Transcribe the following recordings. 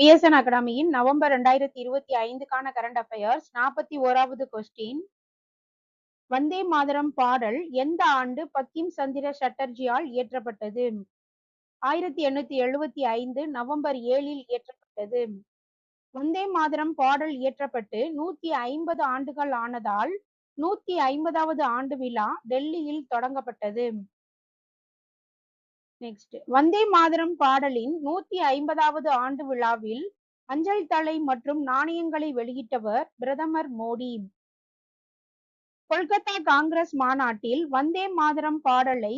BSN அகாடமியின் நவம்பர் 2025க்கான கரண்ட் அஃபேர்ஸ் 41வது கொஸ்டின். வந்தே மாதரம் பாடல் எந்த ஆண்டு பங்கிம் சந்திர சட்டர்ஜியால் இயற்றப்பட்டது? 1875 நவம்பர் 7ல் இயற்றப்பட்டது. வந்தே மாதரம் பாடல் இயற்றப்பட்டு 150 ஆண்டுகள் ஆனதால் 150வது ஆண்டு விழா டெல்லியில் தொடங்கப்பட்டது. நெக்ஸ்ட், வந்தே மாதரம் பாடலின் 150வது ஆண்டு விழாவில் அஞ்சல் தலை மற்றும் நாணயங்களை வெளியிட்டவர் பிரதமர் மோடி. கொல்கத்தா காங்கிரஸ் மாநாட்டில் வந்தே மாதரம் பாடலை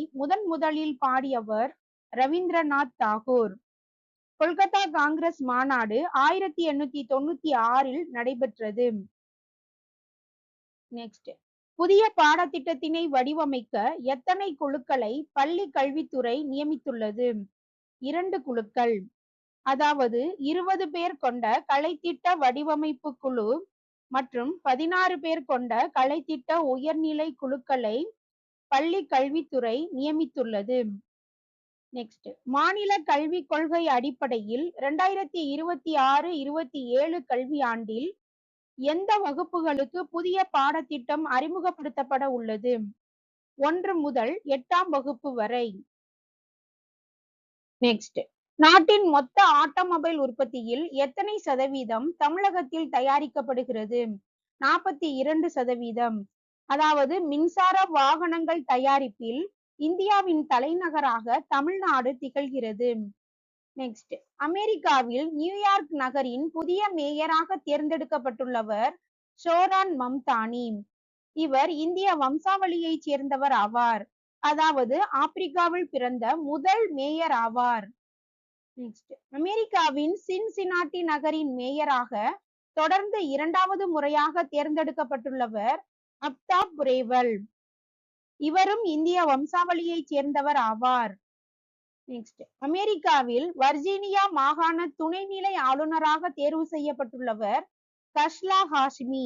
முதலில் பாடியவர் ரவீந்திரநாத் தாகூர். கொல்கத்தா காங்கிரஸ் மாநாடு 1896ல் நடைபெற்றது. நெக்ஸ்ட், புதிய பாடத்திட்டத்தினை வடிவமைக்க எத்தனை குழுக்களை பள்ளி கல்வித்துறை நியமித்துள்ளது? 2 குழுக்கள். அதாவது 20 பேர் கொண்ட கலைத்திட்ட வடிவமைப்பு குழு மற்றும் 16 பேர் கொண்ட கலைத்திட்ட உயர்நிலை குழுக்களை பள்ளி கல்வித்துறை நியமித்துள்ளது. நெக்ஸ்ட், மாநில கல்விக் கொள்கை அடிப்படையில் 2026-27 கல்வியாண்டில் எந்த வகுப்புகளுக்கு புதிய பாடத்திட்டம் அறிமுகப்படுத்தப்பட உள்ளது? 1 முதல் 8ஆம் வகுப்பு வரை. நெக்ஸ்ட், நாட்டின் மொத்த ஆட்டோமொபைல் உற்பத்தியில் எத்தனை சதவீதம் தமிழகத்தில் தயாரிக்கப்படுகிறது? 42%. அதாவது மின்சார வாகனங்கள் தயாரிப்பில் இந்தியாவின் தலைநகராக தமிழ்நாடு திகழ்கிறது. நெக்ஸ்ட், அமெரிக்காவில் நியூயார்க் நகரின் புதிய மேயராக தேர்ந்தெடுக்கப்பட்டுள்ளவர் ஷோரான் மம்தானி. இவர் இந்திய வம்சாவளியை சேர்ந்தவர் ஆவார். அதாவது ஆப்பிரிக்காவில் பிறந்த முதல் மேயர் ஆவார். நெக்ஸ்ட், அமெரிக்காவின் சின்சினாட்டி நகரின் மேயராக தொடர்ந்து 2வது முறையாக தேர்ந்தெடுக்கப்பட்டுள்ளவர் அப்தாப் ரேவல். இவரும் இந்திய வம்சாவளியை சேர்ந்தவர் ஆவார். நெக்ஸ்ட், அமெரிக்காவில் வர்ஜீனியா மாகாண துணைநிலை ஆளுநராக தேர்வு செய்யப்பட்டுள்ளவர் கஸ்லா ஹாஷ்மி.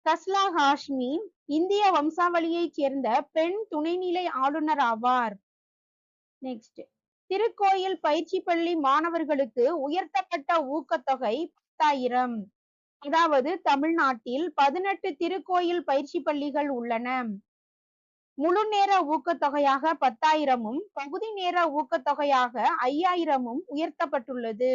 கஸ்லா ஹாஷ்மி இந்திய வம்சாவளியை சேர்ந்த பெண் துணைநிலை ஆளுநர் ஆவார். நெக்ஸ்ட், திருக்கோயில் பயிற்சி பள்ளி மாணவர்களுக்கு உயர்த்தப்பட்ட ஊக்கத்தொகை 10,000. அதாவது தமிழ்நாட்டில் 18 திருக்கோயில் பயிற்சி பள்ளிகள் உள்ளன. முழு நேர ஊக்கத்தொகையாக 10,000ம் பகுதி நேர ஊக்கத்தொகையாக 5,000ம் உயர்த்தப்பட்டுள்ளது.